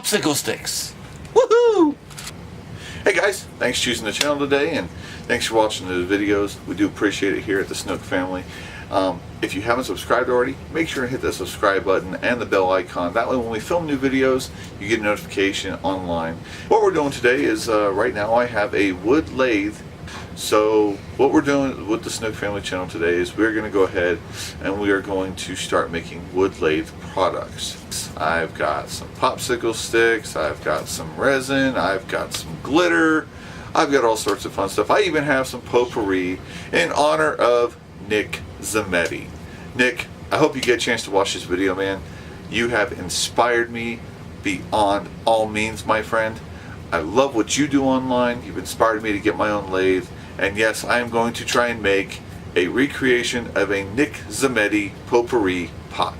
popsicle sticks. Woohoo! Hey guys, thanks for choosing the channel today, and thanks for watching the videos. We do appreciate it here at the Snook family. If you haven't subscribed already, make sure to hit the subscribe button and the bell icon. That way when we film new videos, you get a notification online. What we're doing today is, right now I have a wood lathe. So what we're doing with the Snook family channel today is we're going to go ahead and we are going to start making wood lathe products. I've got some popsicle sticks, I've got some resin, I've got some glitter, I've got all sorts of fun stuff. I even have some potpourri in honor of Nick Zametti. Nick, I hope you get a chance to watch this video, man. You have inspired me beyond all means, my friend. I love what you do online. You've inspired me to get my own lathe. And yes, I am going to try and make a recreation of a Nick Zametti potpourri pot.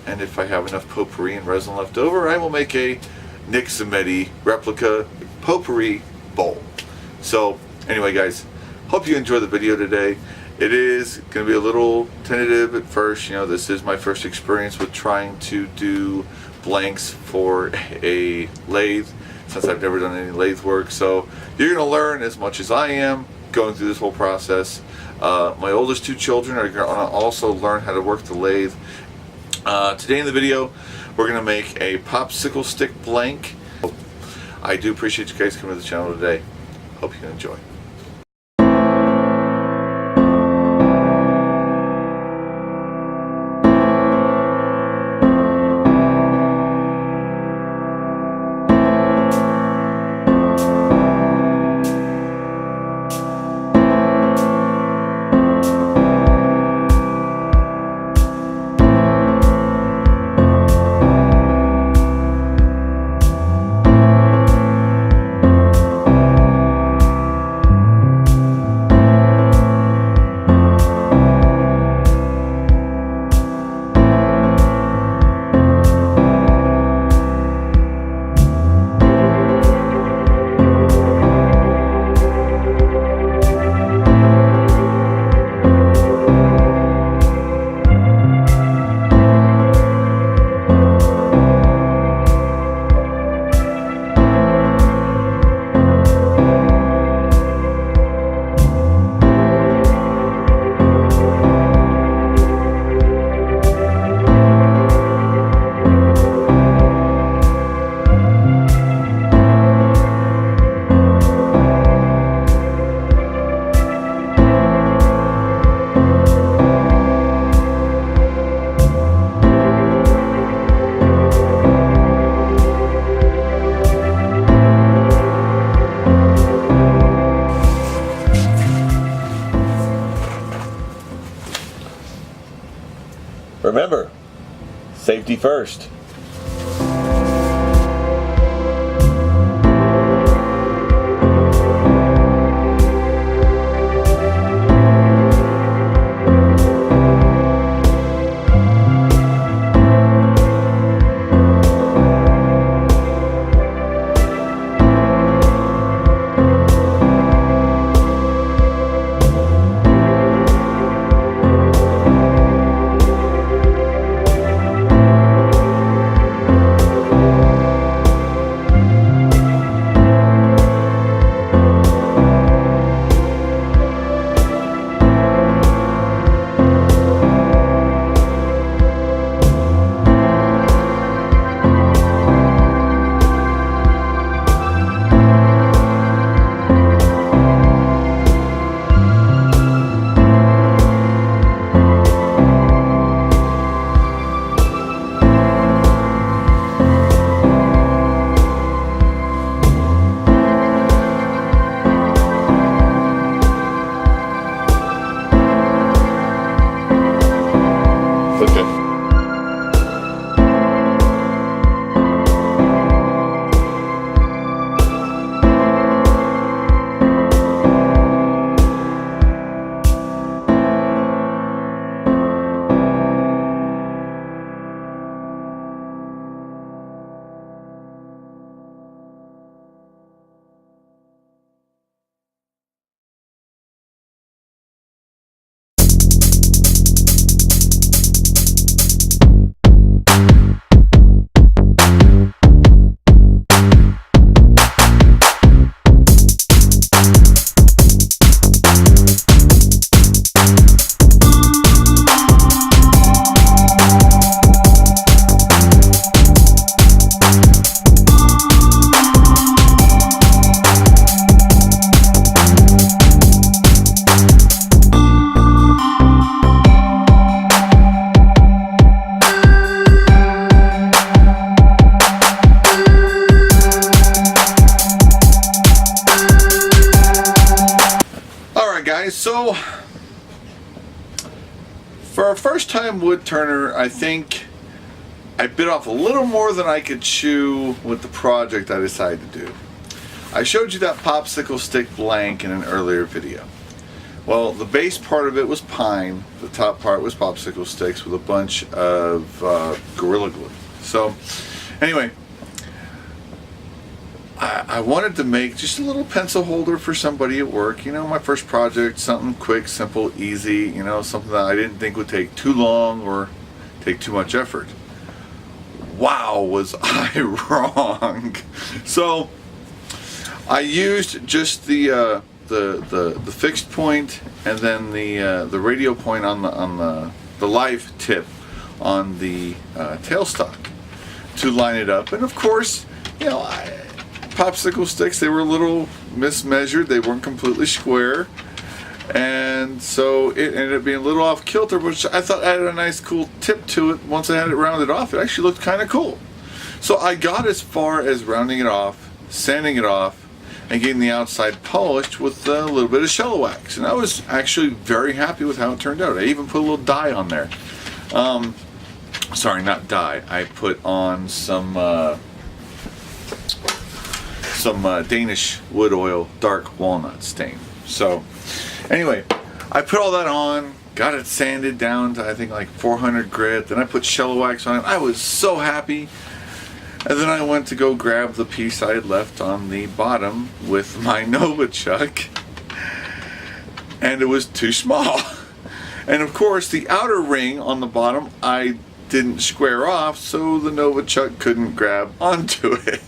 And if I have enough potpourri and resin left over, I will make a Nick Zametti replica potpourri bowl. So anyway guys, hope you enjoy the video today. It is going to be a little tentative at first. You know, this is my first experience with trying to do blanks for a lathe, since I've never done any lathe work. So you're going to learn as much as I am going through this whole process. My oldest two children are going to also learn how to work the lathe. Today in the video, we're going to make a popsicle stick blank. I do appreciate you guys coming to the channel today. Hope you enjoy. Remember, safety first. so for a first time wood turner, I think I bit off a little more than I could chew with the project I decided to do. I showed you that popsicle stick blank in an earlier video. Well, the base part of it was pine, the top part was popsicle sticks with a bunch of Gorilla Glue. So anyway, I wanted to make just a little pencil holder for somebody at work. You know, my first project, something quick, simple, easy, you know, something that I didn't think would take too long or take too much effort. Wow, was I wrong. So I used just the fixed point and then the radio point on the live tip on the tailstock to line it up. And of course, you know, popsicle sticks, they were a little mismeasured, they weren't completely square, and so it ended up being a little off kilter, which I thought added a nice cool tip to it. Once I had it rounded off, it actually looked kind of cool. So I got as far as rounding it off, sanding it off, and getting the outside polished with a little bit of cello wax, and I was actually very happy with how it turned out. I even put a little dye on there. Sorry, not dye. I put on some Danish wood oil dark walnut stain. So anyway, I put all that on, got it sanded down to I think like 400 grit, then I put cello wax on it. I was so happy. And then I went to go grab the piece I had left on the bottom with my Nova chuck, and it was too small. And of course the outer ring on the bottom I didn't square off, so the Nova chuck couldn't grab onto it.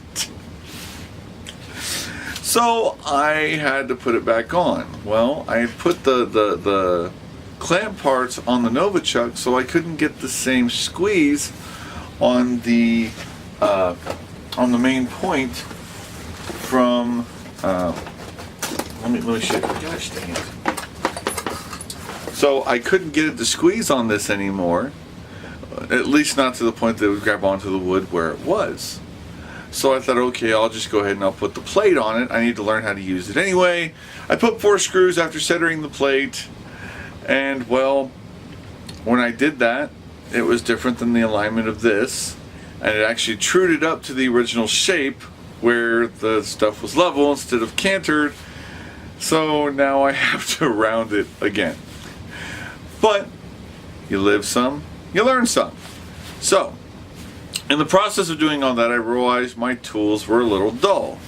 So I had to put it back on. Well, I had put the clamp parts on the Nova chuck, so I couldn't get the same squeeze on the main point from. Let me show you. Gosh dang it! So I couldn't get it to squeeze on this anymore. At least not to the point that it would grab onto the wood where it was. So I thought, okay, I'll just go ahead and I'll put the plate on it. I need to learn how to use it anyway. I put 4 screws after centering the plate, and well, when I did that, it was different than the alignment of this, and it actually trued it up to the original shape where the stuff was level instead of cantered. So now I have to round it again. But you live some, you learn some. So in the process of doing all that, I realized my tools were a little dull.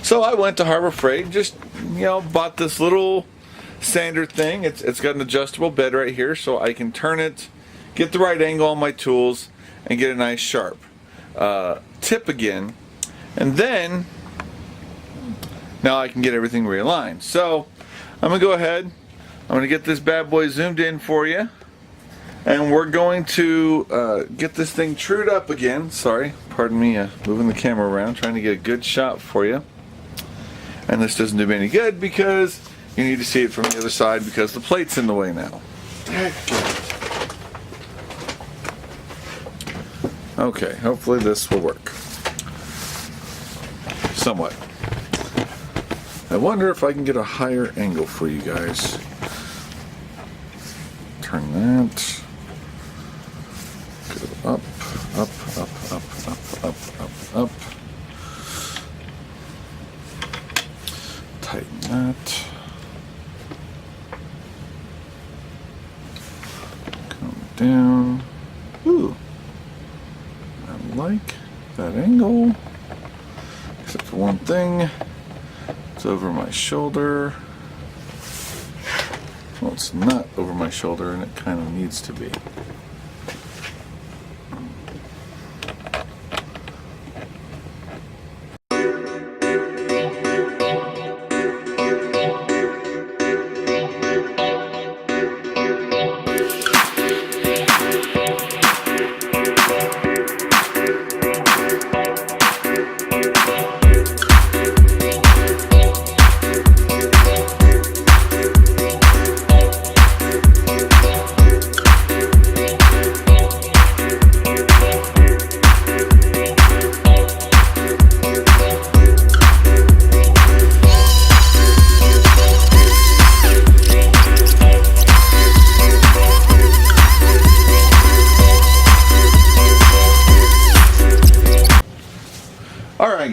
So I went to Harbor Freight and just, you know, bought this little sander thing. It's got an adjustable bed right here, so I can turn it, get the right angle on my tools, and get a nice sharp tip again. And then, now I can get everything realigned. So I'm going to go ahead, I'm going to get this bad boy zoomed in for you. And we're going to get this thing trued up again. Sorry, pardon me, moving the camera around, trying to get a good shot for you. And this doesn't do me any good because you need to see it from the other side because the plate's in the way now. Okay, hopefully this will work. Somewhat. I wonder if I can get a higher angle for you guys. Turn that. Up, up, up, up, up, up, up, up. Tighten that. Come down. Ooh. I like that angle. Except for one thing. It's over my shoulder. Well, it's not over my shoulder, and it kind of needs to be.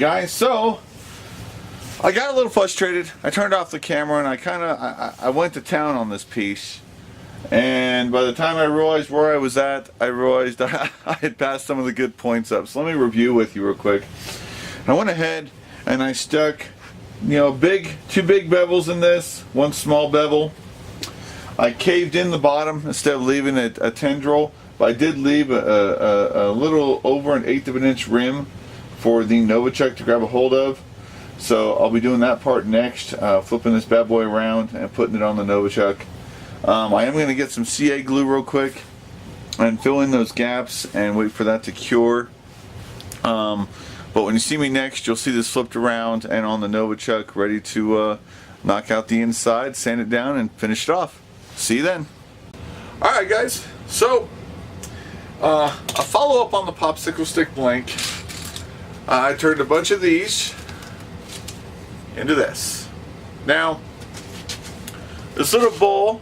Alright guys, so I got a little frustrated. I turned off the camera and I went to town on this piece. And by the time I realized where I was at, I realized I had passed some of the good points up. So let me review with you real quick. I went ahead and I stuck, two big bevels in this, one small bevel. I caved in the bottom instead of leaving it a tendril, but I did leave a little over 1/8 of an inch rim for the Novichok to grab a hold of. So I'll be doing that part next, flipping this bad boy around and putting it on the Novichok. I am going to get some CA glue real quick and fill in those gaps and wait for that to cure. But when you see me next, you'll see this flipped around and on the Novichok, ready to knock out the inside, sand it down, and finish it off. See you then. Alright guys, so a follow up on the popsicle stick blank. I turned a bunch of these into this. Now, this little bowl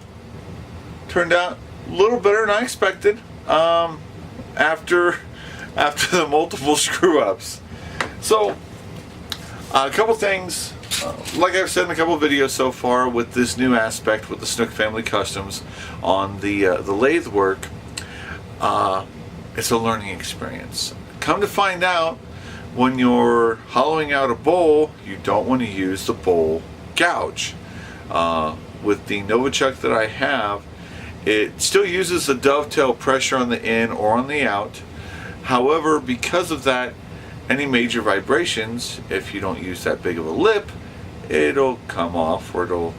turned out a little better than I expected after the multiple screw ups. So a couple things, like I've said in a couple of videos so far, with this new aspect with the Snook Family Customs on the lathe work, it's a learning experience. Come to find out, when you're hollowing out a bowl, you don't want to use the bowl gouge. With the Novichok that I have, it still uses the dovetail pressure on the in or on the out. However, because of that, any major vibrations, if you don't use that big of a lip, it'll come off, or it'll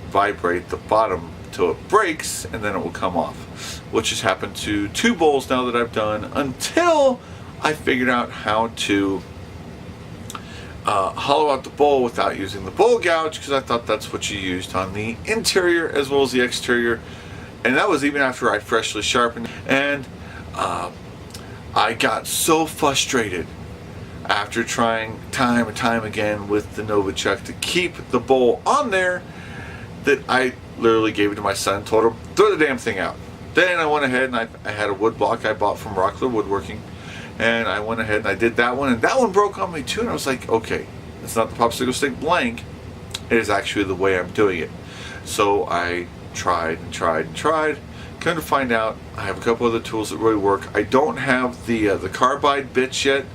vibrate the bottom till it breaks, and then it will come off. Which has happened to 2 bowls now that I've done, until I figured out how to hollow out the bowl without using the bowl gouge, because I thought that's what you used on the interior as well as the exterior. And that was even after I freshly sharpened. And I got so frustrated after trying time and time again with the Novichok to keep the bowl on there that I literally gave it to my son, told him, throw the damn thing out. Then I went ahead and I had a wood block I bought from Rockler Woodworking, and I went ahead and I did that one, and that one broke on me too, and I was like, okay, it's not the popsicle stick blank, it is actually the way I'm doing it. So I tried and tried and tried. Come to find out, I have a couple other tools that really work. I don't have the carbide bits yet.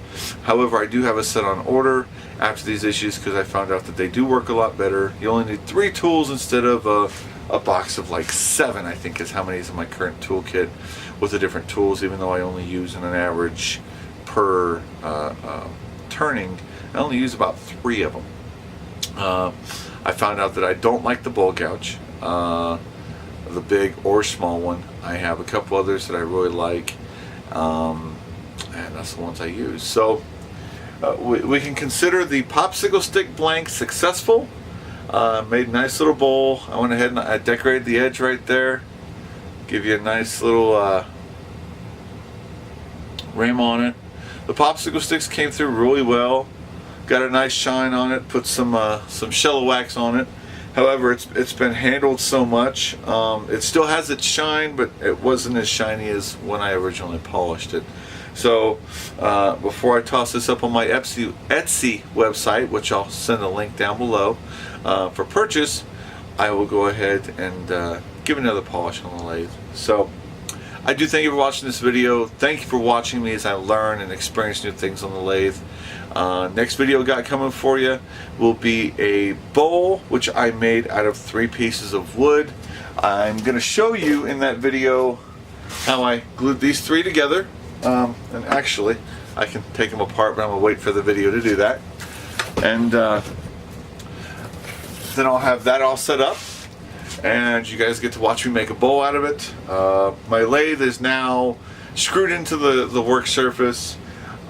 However, I do have a set on order after these issues, because I found out that they do work a lot better. You only need 3 tools instead of a box of like 7, I think is how many is in my current toolkit with the different tools, even though I only use an average per turning. I only use about 3 of them. I found out that I don't like the bowl gouge, the big or small one. I have a couple others that I really like, and that's the ones I use. So we can consider the popsicle stick blank successful. Made a nice little bowl. I went ahead and I decorated the edge right there, give you a nice little rim on it. The popsicle sticks came through really well. Got a nice shine on it. Put some Shella wax on it. However, it's been handled so much. It still has its shine, but it wasn't as shiny as when I originally polished it. So before I toss this up on my Etsy website, which I'll send a link down below for purchase, I will go ahead and give another polish on the lathe. So I do thank you for watching this video. Thank you for watching me as I learn and experience new things on the lathe. Next video got coming for you will be a bowl which I made out of 3 pieces of wood. I'm going to show you in that video how I glued these 3 together. And actually I can take them apart, but I'm going to wait for the video to do that. And then I'll have that all set up, and you guys get to watch me make a bowl out of it. My lathe is now screwed into the work surface.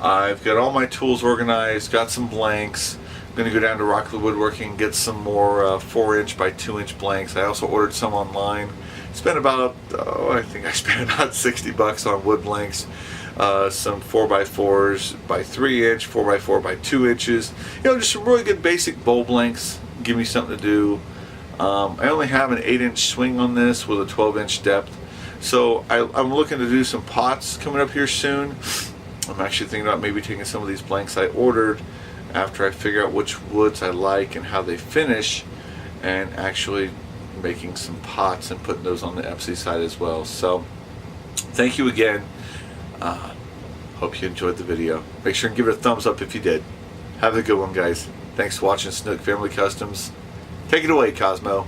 I've got all my tools organized, got some blanks. I'm going to go down to Rockler Woodworking and get some more 4-inch by 2-inch blanks. I also ordered some online. Spent about, I think I spent about 60 bucks on wood blanks. Some 4x4s by 3-inch, 4x4 by 2 inches. Just some really good basic bowl blanks. Give me something to do. I only have an 8-inch swing on this with a 12-inch depth. So I'm looking to do some pots coming up here soon. I'm actually thinking about maybe taking some of these blanks I ordered after I figure out which woods I like and how they finish, and actually making some pots and putting those on the Epsy side as well. So thank you again. Hope you enjoyed the video. Make sure and give it a thumbs up if you did. Have a good one, guys. Thanks for watching Snook Family Customs. Take it away, Cosmo.